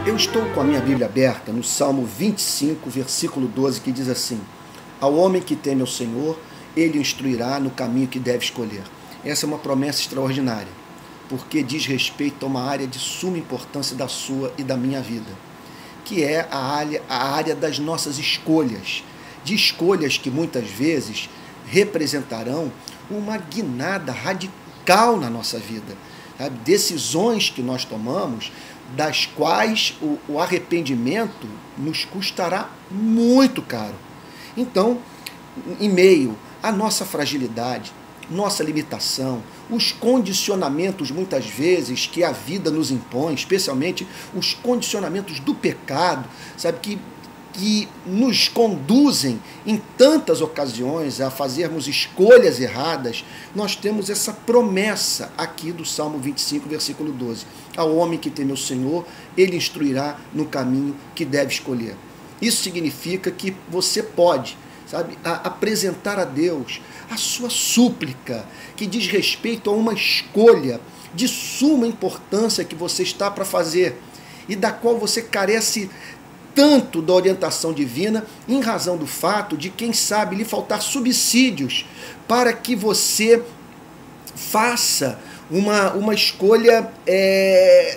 Eu estou com a minha Bíblia aberta no Salmo 25, versículo 12, que diz assim: ao homem que teme ao Senhor, ele o instruirá no caminho que deve escolher. Essa é uma promessa extraordinária, porque diz respeito a uma área de suma importância da sua e da minha vida, que é a área das nossas escolhas, de escolhas que muitas vezes representarão uma guinada radical na nossa vida, sabe? Decisões que nós tomamos, das quais o arrependimento nos custará muito caro. Então, em meio à nossa fragilidade, nossa limitação, os condicionamentos muitas vezes que a vida nos impõe, especialmente os condicionamentos do pecado, sabe, que nos conduzem em tantas ocasiões a fazermos escolhas erradas, nós temos essa promessa aqui do Salmo 25, versículo 12. Ao homem que teme o Senhor, ele instruirá no caminho que deve escolher. Isso significa que você pode, sabe, apresentar a Deus a sua súplica, que diz respeito a uma escolha de suma importância que você está para fazer e da qual você carece tanto da orientação divina, em razão do fato de, quem sabe, lhe faltar subsídios para que você faça uma escolha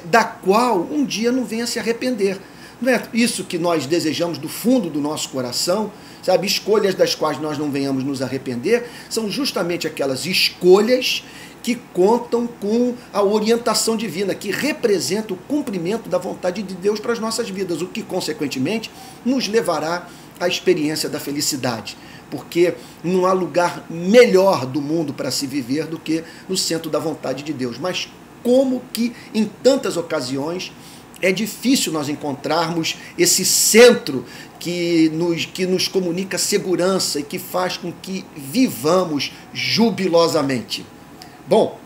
da qual um dia não venha se arrepender. Não é isso que nós desejamos do fundo do nosso coração, sabe? Escolhas das quais nós não venhamos nos arrepender são justamente aquelas escolhas que contam com a orientação divina, que representa o cumprimento da vontade de Deus para as nossas vidas, o que, consequentemente, nos levará à experiência da felicidade. Porque não há lugar melhor do mundo para se viver do que no centro da vontade de Deus. Mas como que, em tantas ocasiões, é difícil nós encontrarmos esse centro que nos comunica segurança e que faz com que vivamos jubilosamente. Bom,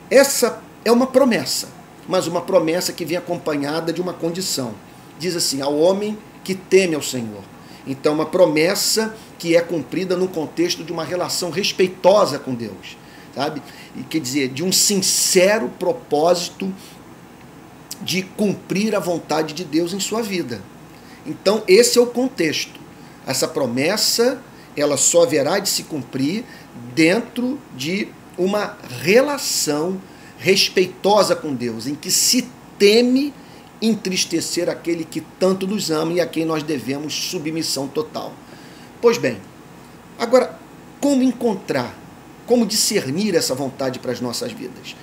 essa é uma promessa, mas uma promessa que vem acompanhada de uma condição. Diz assim: ao homem que teme ao Senhor. Então, uma promessa que é cumprida no contexto de uma relação respeitosa com Deus, sabe? E quer dizer, de um sincero propósito de cumprir a vontade de Deus em sua vida. Então, esse é o contexto. Essa promessa, ela só haverá de se cumprir dentro de uma relação respeitosa com Deus, em que se teme entristecer aquele que tanto nos ama e a quem nós devemos submissão total. Pois bem, agora, como encontrar, como discernir essa vontade para as nossas vidas?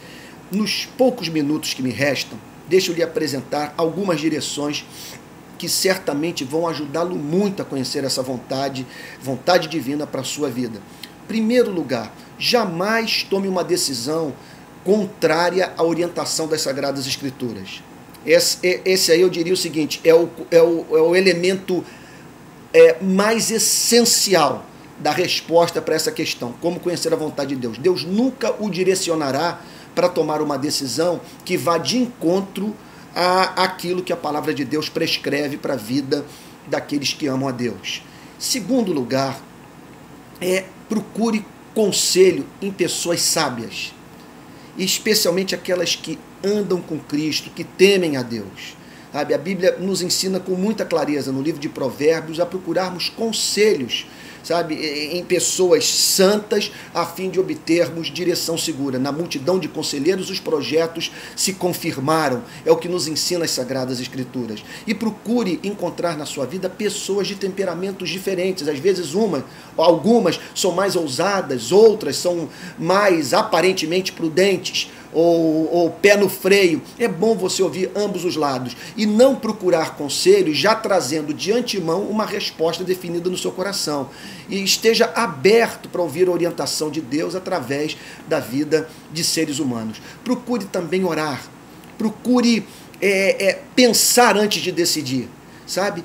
Nos poucos minutos que me restam, deixa eu lhe apresentar algumas direções que certamente vão ajudá-lo muito a conhecer essa vontade divina para a sua vida. Primeiro lugar, jamais tome uma decisão contrária à orientação das Sagradas Escrituras. Esse aí eu diria o seguinte, é o elemento mais essencial da resposta para essa questão. Como conhecer a vontade de Deus? Deus nunca o direcionará para tomar uma decisão que vá de encontro àquilo que a palavra de Deus prescreve para a vida daqueles que amam a Deus. Segundo lugar, procure conselho em pessoas sábias, especialmente aquelas que andam com Cristo, que temem a Deus. Sabe? A Bíblia nos ensina com muita clareza no livro de Provérbios a procurarmos conselhos, sabe, em pessoas santas, a fim de obtermos direção segura. Na multidão de conselheiros, os projetos se confirmaram. É o que nos ensina as Sagradas Escrituras. E procure encontrar na sua vida pessoas de temperamentos diferentes. Às vezes algumas são mais ousadas, outras são mais aparentemente prudentes, ou pé no freio. É bom você ouvir ambos os lados e não procurar conselhos já trazendo de antemão uma resposta definida no seu coração. E esteja aberto para ouvir a orientação de Deus através da vida de seres humanos. Procure também orar. Procure pensar antes de decidir. Sabe?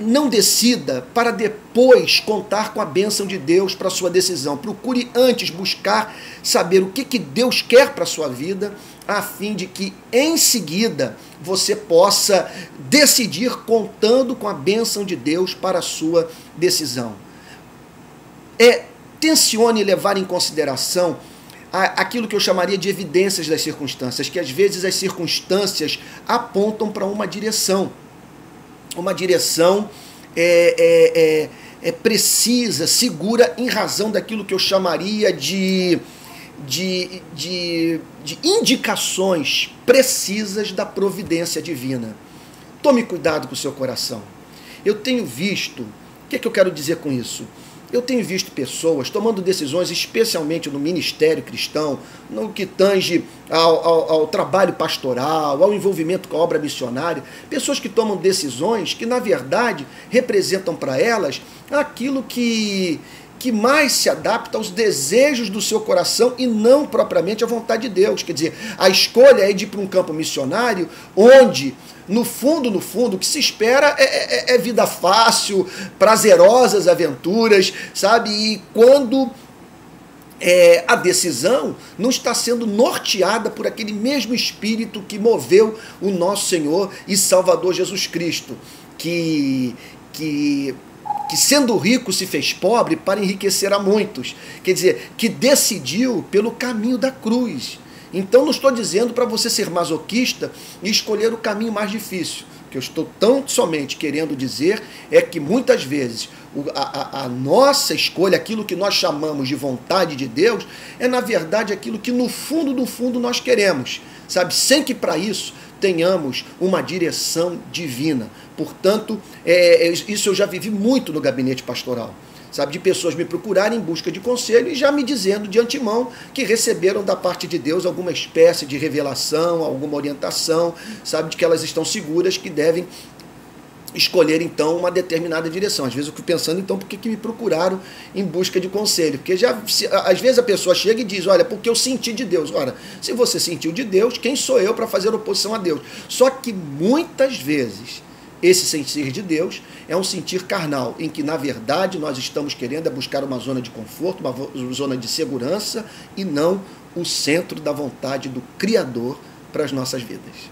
Não decida para depois contar com a bênção de Deus para a sua decisão. Procure antes buscar saber o que Deus quer para a sua vida, a fim de que em seguida você possa decidir contando com a bênção de Deus para a sua decisão. Tencione levar em consideração aquilo que eu chamaria de evidências das circunstâncias, que às vezes as circunstâncias apontam para uma direção precisa, segura, em razão daquilo que eu chamaria de indicações precisas da providência divina. Tome cuidado com o seu coração. Eu tenho visto, o que é que eu quero dizer com isso? Eu tenho visto pessoas tomando decisões, especialmente no ministério cristão, no que tange ao trabalho pastoral, ao envolvimento com a obra missionária, pessoas que tomam decisões que, na verdade, representam para elas aquilo que mais se adapta aos desejos do seu coração e não propriamente à vontade de Deus. Quer dizer, a escolha é de ir para um campo missionário onde, no fundo, o que se espera é vida fácil, prazerosas aventuras, sabe? E quando a decisão não está sendo norteada por aquele mesmo Espírito que moveu o nosso Senhor e Salvador Jesus Cristo, que sendo rico se fez pobre para enriquecer a muitos. Quer dizer, que decidiu pelo caminho da cruz. Então não estou dizendo para você ser masoquista e escolher o caminho mais difícil. O que eu estou tão somente querendo dizer é que muitas vezes a nossa escolha, aquilo que nós chamamos de vontade de Deus, é na verdade aquilo que no fundo do fundo nós queremos, sabe? Sem que para isso tenhamos uma direção divina. Portanto, isso eu já vivi muito no gabinete pastoral, sabe, de pessoas me procurarem em busca de conselho e já me dizendo de antemão que receberam da parte de Deus alguma espécie de revelação, alguma orientação, sabe, de que elas estão seguras que devem escolher, então, uma determinada direção. Às vezes eu fico pensando, então, por que me procuraram em busca de conselho? Porque às vezes a pessoa chega e diz, olha, porque eu senti de Deus. Ora, se você sentiu de Deus, quem sou eu para fazer oposição a Deus? Só que muitas vezes esse sentir de Deus é um sentir carnal, em que, na verdade, nós estamos querendo buscar uma zona de conforto, uma zona de segurança, e não o centro da vontade do Criador para as nossas vidas.